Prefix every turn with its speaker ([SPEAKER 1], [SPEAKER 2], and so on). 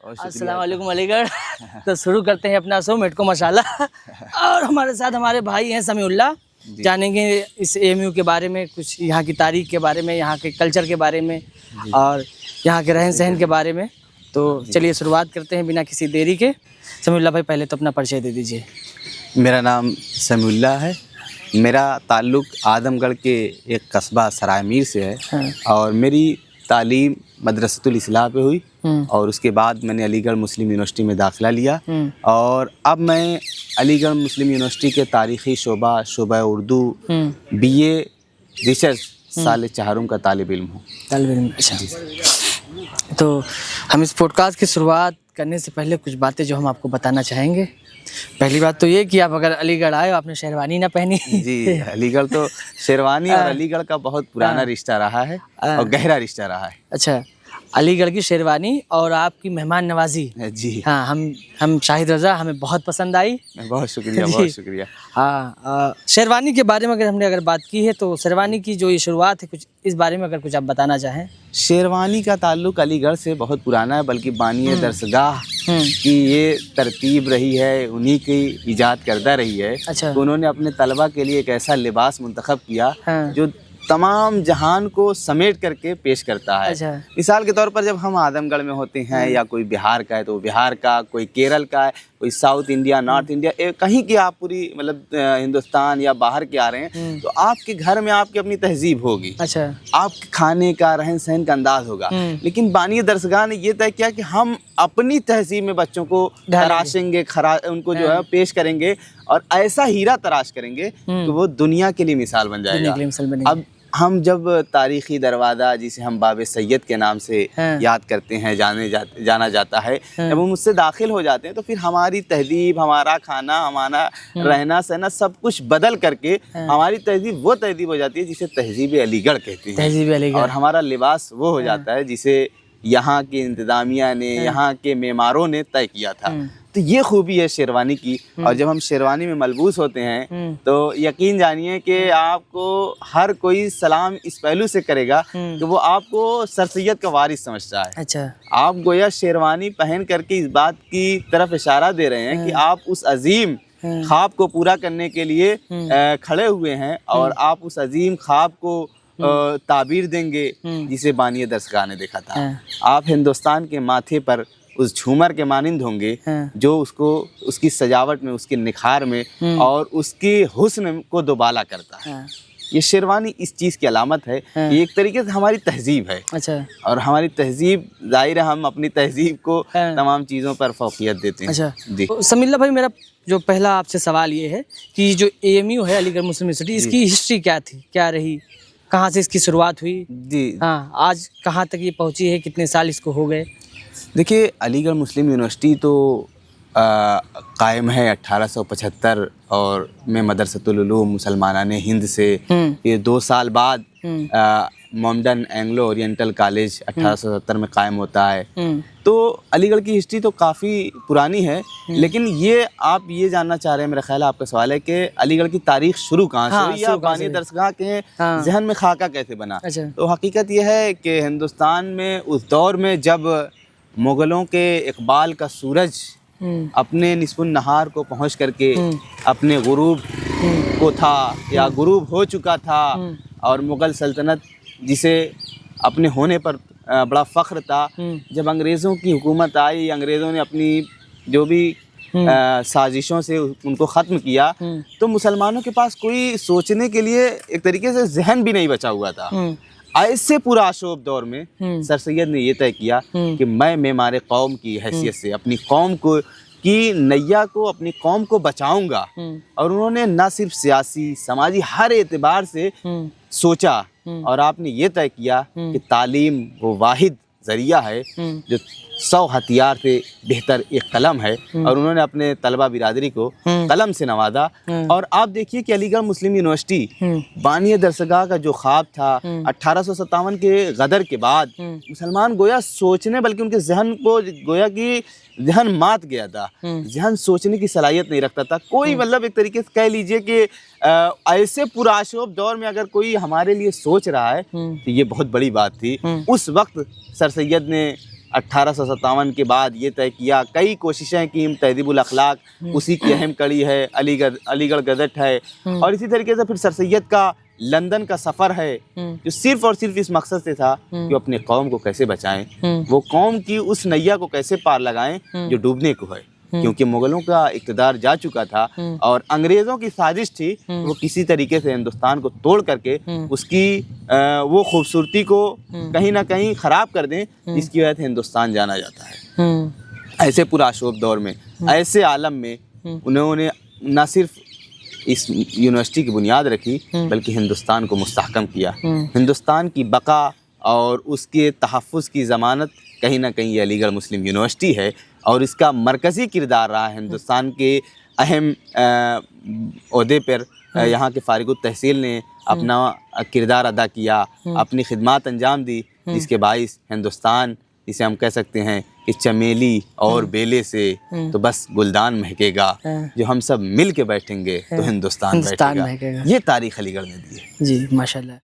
[SPEAKER 1] السلام علیکم علی گڑھ. تو شروع کرتے ہیں اپنا شو میٹکو مسالہ. اور ہمارے ساتھ ہمارے بھائی ہیں سمیع اللہ. جانیں گے اس اے ایم یو کے بارے میں, کچھ یہاں کی تاریخ کے بارے میں, یہاں کے کلچر کے بارے میں, اور یہاں کے رہن سہن کے بارے میں. تو چلیے شروعات کرتے ہیں بنا کسی دیری کے. سمیع اللہ بھائی پہلے تو اپنا پریچے دے دیجیے.
[SPEAKER 2] میرا نام سمیع اللہ ہے. میرا تعلق اعظم گڑھ کے ایک قصبہ سرائے میر سے ہے, اور میری تعلیم مدرسۃ الاصلاح پہ ہوئی, اور اس کے بعد میں نے علی گڑھ مسلم یونیورسٹی میں داخلہ لیا, اور اب میں علی گڑھ مسلم یونیورسٹی کے تاریخی شعبہ اردو بی اے ریسرچ سال چہارم کا طالب علم ہوں.
[SPEAKER 1] طالب علم, اچھا. تو ہم اس پوڈ کاسٹ کی شروعات کرنے سے پہلے کچھ باتیں جو ہم آپ کو بتانا چاہیں گے. پہلی بات تو یہ کہ آپ اگر علی گڑھ آئے, آپ نے شیروانی نہ پہنی.
[SPEAKER 2] جی, علی گڑھ تو شیروانی اور علی گڑھ کا بہت پرانا رشتہ رہا ہے اور گہرا رشتہ رہا ہے.
[SPEAKER 1] اچھا, علی گڑھ کی شیروانی اور آپ کی مہمان نوازی,
[SPEAKER 2] جی
[SPEAKER 1] ہاں, ہم شاہد رضا, ہمیں بہت پسند آئی.
[SPEAKER 2] بہت شکریہ, بہت شکریہ.
[SPEAKER 1] ہاں, شیروانی کے بارے میں اگر ہم نے بات کی ہے تو شیروانی کی جو یہ شروعات ہے, کچھ اس بارے میں اگر کچھ آپ بتانا چاہیں.
[SPEAKER 2] شیروانی کا تعلق علی گڑھ سے بہت پرانا ہے, بلکہ بانی درسگاہ کی یہ ترتیب رہی ہے, انہی کی ایجاد کردہ رہی ہے.
[SPEAKER 1] اچھا.
[SPEAKER 2] انہوں نے اپنے طلبہ کے لیے ایک ایسا لباس منتخب کیا جو تمام جہان کو سمیٹ کر کے پیش کرتا ہے.
[SPEAKER 1] اچھا.
[SPEAKER 2] مثال کے طور پر جب ہم اعظم گڑھ میں ہوتے ہیں, یا کوئی بہار کا ہے تو بہار کا, کوئی کیرل کا ہے, کوئی ساؤتھ انڈیا, نارتھ انڈیا, کہیں کی آپ پوری مطلب ہندوستان یا باہر کے آ رہے ہیں, تو آپ کے گھر میں آپ کی اپنی تہذیب ہوگی.
[SPEAKER 1] اچھا.
[SPEAKER 2] آپ کے کھانے کا, رہن سہن کا انداز ہوگا. لیکن بانی درسگاہ نے یہ طے کیا کہ ہم اپنی تہذیب میں بچوں کو تراشیں گے, ان کو جو ہے پیش کریں گے, اور ایسا ہیرا تراش کریں گے کہ وہ دنیا کے لیے مثال بن جائے گا. اب ہم جب تاریخی دروازہ, جسے ہم باب سید کے نام سے یاد کرتے ہیں, جانا جاتا ہے, جب ہم اس سے داخل ہو جاتے ہیں تو پھر ہماری تہذیب, ہمارا کھانا, ہمارا رہنا سہنا سب کچھ بدل کر کے ہماری تہذیب وہ تہذیب ہو جاتی ہے جسے تہذیب علی گڑھ کہتے ہیں.
[SPEAKER 1] تہذیب علی گڑھ.
[SPEAKER 2] اور ہمارا لباس وہ ہو جاتا ہے جسے یہاں کی انتظامیہ نے, یہاں کے معماروں نے طے کیا تھا. تو یہ خوبی ہے شیروانی کی. اور جب ہم شیروانی میں ملبوس ہوتے ہیں تو یقین جانیے کہ آپ کو ہر کوئی سلام اس پہلو سے کرے گا کہ وہ آپ کو سر سید کا وارث سمجھتا ہے.
[SPEAKER 1] اچھا.
[SPEAKER 2] آپ گویا شیروانی پہن کر کے اس بات کی طرف اشارہ دے رہے ہیں کہ آپ اس عظیم خواب کو پورا کرنے کے لیے کھڑے ہوئے ہیں, اور آپ اس عظیم خواب کو تعبیر دیں گے جسے بانی درسگاہ نے دیکھا تھا. آپ ہندوستان کے ماتھے پر اس جھومر کے مانند ہوں گے جو اس کی سجاوٹ میں, اس کے نکھار میں, اور اس کی حسن کو دوبالا کرتا ہے. یہ شیروانی اس چیز کی علامت ہے. یہ ایک طریقے سے ہماری تہذیب ہے.
[SPEAKER 1] اچھا.
[SPEAKER 2] اور ہماری تہذیب, ظاہر ہے ہم اپنی تہذیب کو تمام چیزوں پر فوقیت دیتے ہیں.
[SPEAKER 1] اچھا.
[SPEAKER 2] جی
[SPEAKER 1] سمیع اللہ بھائی, میرا جو پہلا آپ سے سوال یہ ہے کہ جو اے ایم یو ہے, علی گڑھ مسلم یونیورسٹی, اس کی ہسٹری کیا تھی, کیا رہی, کہاں سے اس کی شروعات ہوئی,
[SPEAKER 2] جی
[SPEAKER 1] ہاں, آج کہاں تک یہ پہنچی ہے, کتنے سال اس کو ہو گئے.
[SPEAKER 2] دیکھیے, علی گڑھ مسلم یونیورسٹی تو قائم ہے 1875 اور میں مدرسۃ العلوم مسلمانان ہند سے یہ 2 سال بعد مومڈن اینگلو اورینٹل کالج 1870 میں قائم ہوتا ہے. تو علی گڑھ کی ہسٹری تو کافی پرانی ہے, لیکن یہ آپ یہ جاننا چاہ رہے ہیں, میرا خیال ہے آپ کا سوال ہے کہ علی گڑھ کی تاریخ شروع کہاں سے ہوئی, یا بانی درسگاہ کے ذہن میں خاکہ کیسے بنا. تو حقیقت یہ ہے کہ ہندوستان میں اس دور میں جب مغلوں کے اقبال کا سورج اپنے نصف النہار کو پہنچ کر کے اپنے غروب کو تھا, یا غروب ہو چکا تھا, اور مغل سلطنت جسے اپنے ہونے پر بڑا فخر تھا, جب انگریزوں کی حکومت آئی, انگریزوں نے اپنی جو بھی سازشوں سے ان کو ختم کیا, تو مسلمانوں کے پاس کوئی سوچنے کے لیے ایک طریقے سے ذہن بھی نہیں بچا ہوا تھا. ایسے پورا آشوب دور میں سر سید نے یہ طے کیا کہ میں معمار قوم کی حیثیت سے اپنی قوم کو کی نیا کو, اپنی قوم کو بچاؤں گا. اور انہوں نے نہ صرف سیاسی, سماجی, ہر اعتبار سے سوچا, اور آپ نے یہ طے کیا کہ تعلیم وہ واحد ذریعہ ہے جو 100 ہتھیار سے بہتر ایک قلم ہے, اور انہوں نے اپنے طلبہ برادری کو قلم سے نوازا. اور آپ دیکھیے کہ علی گڑھ مسلم یونیورسٹی بانی درسگاہ کا جو خواب تھا 1857 کے غدر کے بعد, مسلمان گویا سوچنے, بلکہ ان کے ذہن کو گویا کہ ذہن مات گیا تھا, ذہن سوچنے کی صلاحیت نہیں رکھتا تھا کوئی. مطلب ایک طریقے سے کہہ لیجئے کہ ایسے پرآشوب دور میں اگر کوئی ہمارے لیے سوچ رہا ہے تو یہ بہت بڑی بات تھی. اس وقت سر سید نے 1857 کے بعد یہ طے کیا، کئی کوششیں کی، تہذیب الاخلاق اسی کی اہم کڑی ہے، علی گڑھ گزٹ ہے، اور اسی طریقے سے پھر سر سید کا لندن کا سفر ہے جو صرف اور صرف اس مقصد سے تھا کہ اپنے قوم کو کیسے بچائیں، وہ قوم کی اس نیا کو کیسے پار لگائیں جو ڈوبنے کو ہے، کیونکہ مغلوں کا اقتدار جا چکا تھا اور انگریزوں کی سازش تھی وہ کسی طریقے سے ہندوستان کو توڑ کر کے اس کی وہ خوبصورتی کو کہیں نہ کہیں خراب کر دیں جس کی وجہ سے ہندوستان جانا جاتا ہے۔ ایسے پرآشوب دور میں، ایسے عالم میں انہوں نے نہ صرف اس یونیورسٹی کی بنیاد رکھی بلکہ ہندوستان کو مستحکم کیا۔ ہندوستان کی بقا اور اس کے تحفظ کی ضمانت کہیں نہ کہیں یہ علی گڑھ مسلم یونیورسٹی ہے، اور اس کا مرکزی کردار رہا ہے ہندوستان کے اہم عہدے پر یہاں کے فارغ التحصیل نے اپنا کردار ادا کیا، اپنی خدمات انجام دی، جس کے باعث ہندوستان، اسے ہم کہہ سکتے ہیں کہ چمیلی اور بیلے سے تو بس گلدان مہکے گا، جو ہم سب مل کے بیٹھیں گے تو ہندوستان بیٹھے گا۔ یہ تاریخ علی گڑھ نے دی ہے۔
[SPEAKER 1] جی ماشاء اللہ۔